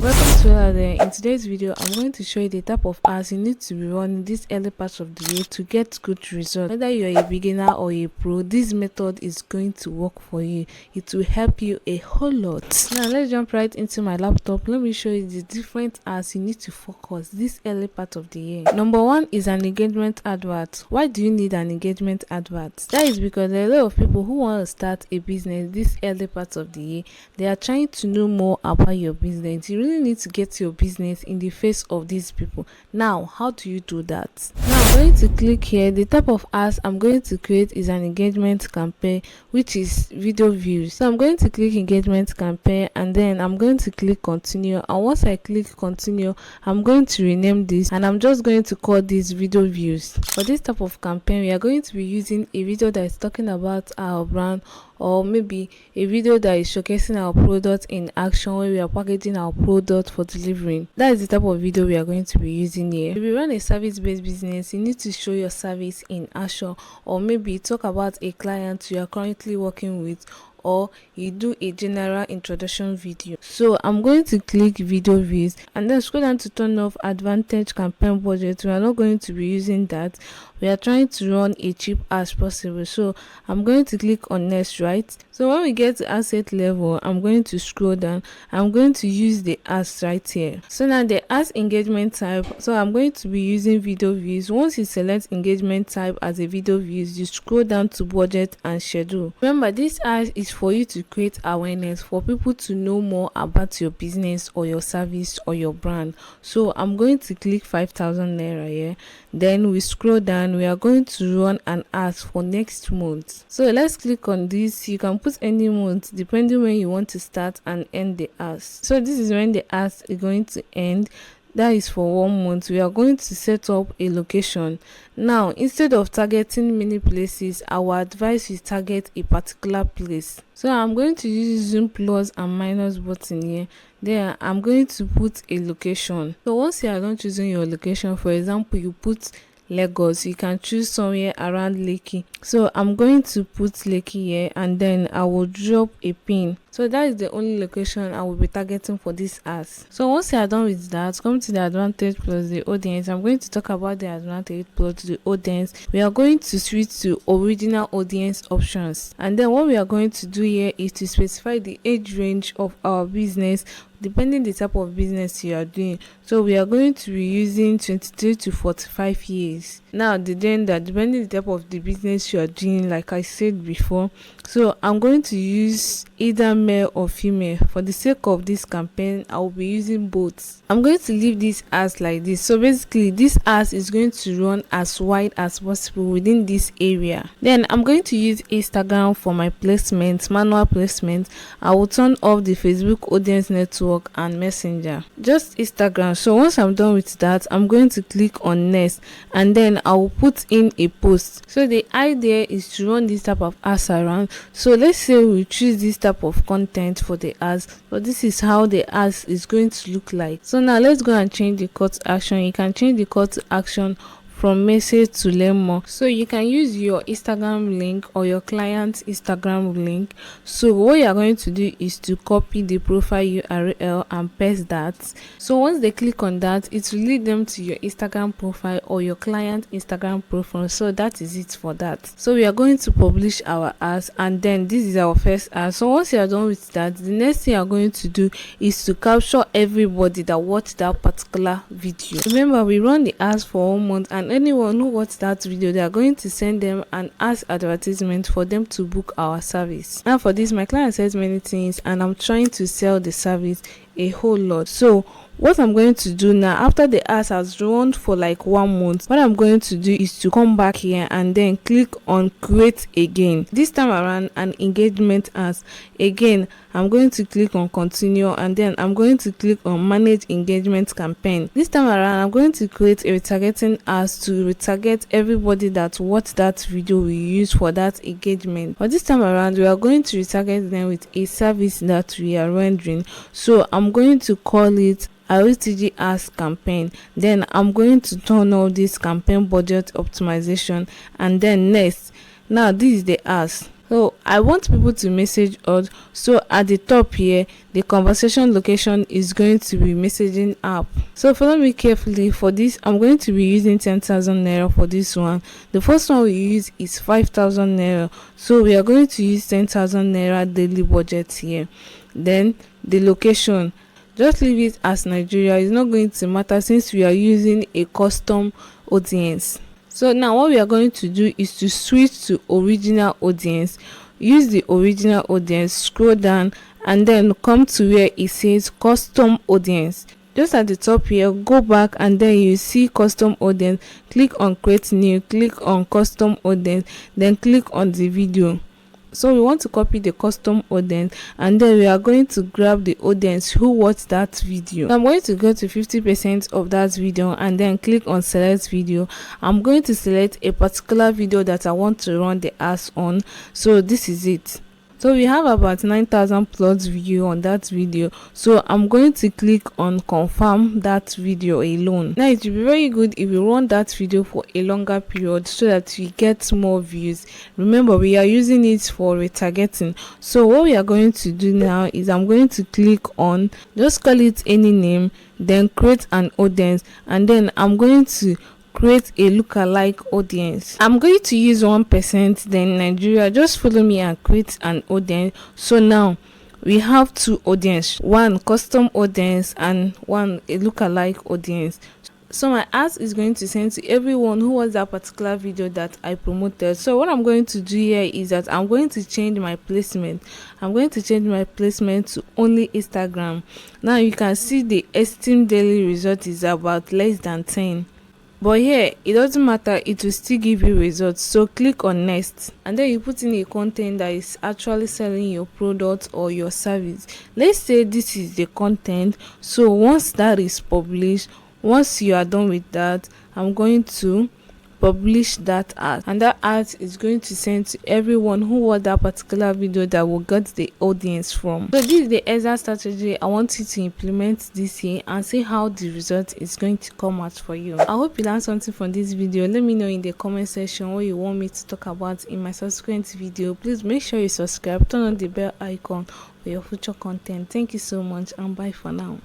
Welcome to there. In today's video, I'm going to show you the type of ads you need to be running this early part of the year to get good results. Whether you're a beginner or a pro, this method is going to work for you. It will help you a whole lot. Now let's jump right into my laptop. Let me show you the different ads you need to focus this early part of the year. Number one is an engagement advert. Why do you need an engagement advert? That is because there are a lot of people who want to start a business this early part of the year. They are trying to know more about your business. You really need to get your business in the face of these people. Now, how do you do that? Now I'm going to click here. The type of ads I'm going to create is an engagement campaign, which is video views. So I'm going to click engagement campaign and then I'm going to click continue, and once I click continue, I'm going to rename this and I'm just going to call this video views. For this type of campaign, we are going to be using a video that is talking about our brand, or maybe a video that is showcasing our product in action where we are packaging our product for delivering. That is the type of video we are going to be using here. If you run a service-based business, you need to show your service in action, or maybe talk about a client you are currently working with, or you do a general introduction video. So I'm going to click video views and then scroll down to turn off advantage campaign budget. We are not going to be using that. We are trying to run a cheap as possible, so I'm going to click on next. Right, so when we get to asset level, I'm going to scroll down. I'm going to use the ads right here. So now the ads engagement type, so I'm going to be using video views. Once you select engagement type as a video views, you scroll down to budget and schedule. Remember, this ad is for you to create awareness, for people to know more about your business or your service or your brand. So I'm going to click 5,000 naira here. Then we scroll down. We are going to run an ad for next month. So let's click on this. You can put any month depending when you want to start and end the ads. So this is when the ads is going to end. That is for 1 month. We are going to set up a location. Now, instead of targeting many places, I will advise you target a particular place. So I'm going to use zoom plus and minus button here. There I'm going to put a location. So once you are done choosing your location, for example, you put Lagos, you can choose somewhere around Lekki. So I'm going to put Lekki here and then I will drop a pin. So that is the only location I will be targeting for this ads. So once you are done with that, come to the advantage plus the audience. I'm going to talk about the advantage plus the audience. We are going to switch to original audience options, and then what we are going to do here is to specify the age range of our business depending the type of business you are doing. So we are going to be using 23 to 45 years. Now the gender, depending the type of the business you are doing, like I said before. So I'm going to use either male or female. For the sake of this campaign, I will be using both. I'm going to leave this as like this. So basically this as is going to run as wide as possible within this area. Then I'm going to use Instagram for my placement, manual placement. I will turn off the Facebook audience network and Messenger, just Instagram. So once I'm done with that, I'm going to click on next and then I will put in a post. So the idea is to run this type of ads around. So let's say we choose this type of content for the ads, but this is how the ads is going to look like. So now let's go and change the call to action. You can change the call to action from message to learn more. So you can use your Instagram link or your client's Instagram link. So what you are going to do is to copy the profile URL and paste that. So once they click on that, it will lead them to your Instagram profile or your client Instagram profile. So that is it for that. So we are going to publish our ads, and then this is our first ad. So once you are done with that, the next thing you are going to do is to capture everybody that watched that particular video. Remember, we run the ads for 1 month, and anyone who watched that video, they are going to send them an ads advertisement for them to book our service. Now for this, my client says many things and I'm trying to sell the service a whole lot. So what I'm going to do now, after the ads has run for like 1 month, what I'm going to do is to come back here and then click on create again. This time around, an engagement ads. Again, I'm going to click on continue and then I'm going to click on manage engagement campaign. This time around, I'm going to create a retargeting ads to retarget everybody that watched that video we use for that engagement. But this time around, we are going to retarget them with a service that we are rendering. So I'm going to call it RTG ads campaign. Then I'm going to turn off this campaign budget optimization, and then next, now this is the ads. So I want people to message us. So at the top here, the conversation location is going to be messaging app. So follow me carefully. For this, I'm going to be using 10,000 naira for this one. The first one we use is 5,000 naira. So we are going to use 10,000 naira daily budget here. Then the location, just leave it as Nigeria. It's not going to matter since we are using a custom audience. So now what we are going to do is to switch to original audience. Use the original audience, scroll down, and then come to where it says custom audience. Just at the top here, go back and then you see custom audience. Click on create new, click on custom audience, then click on the video. So we want to copy the custom audience, and then we are going to grab the audience who watched that video. So I'm going to go to 50% of that video and then click on select video. I'm going to select a particular video that I want to run the ads on. So this is it. So we have about 9,000 plus view on that video. So I'm going to click on confirm that video alone. Now it will be very good if you run that video for a longer period so that we get more views. Remember, we are using it for retargeting. So what we are going to do now is I'm going to click on, just call it any name, then create an audience, and then I'm going to create a lookalike audience. I'm going to use 1%, then Nigeria. Just follow me and create an audience. So now we have two audience, one custom audience and one a lookalike audience. So my ads is going to send to everyone who was that particular video that I promoted. So what I'm going to do here is that I'm going to change my placement. I'm going to change my placement to only Instagram. Now you can see the esteemed daily result is about less than 10. But here it doesn't matter, it will still give you results. So click on next, and then you put in a content that is actually selling your product or your service. Let's say this is the content. So once that is published, once you are done with that, I'm going to publish that ad, and that ad is going to send to everyone who watched that particular video that will get the audience from. So this is the exact strategy I want you to implement this year and see how the result is going to come out for you. I hope you learned something from this video. Let me know in the comment section what you want me to talk about in my subsequent video. Please make sure you subscribe, turn on the bell icon for your future content. Thank you so much, and bye for now.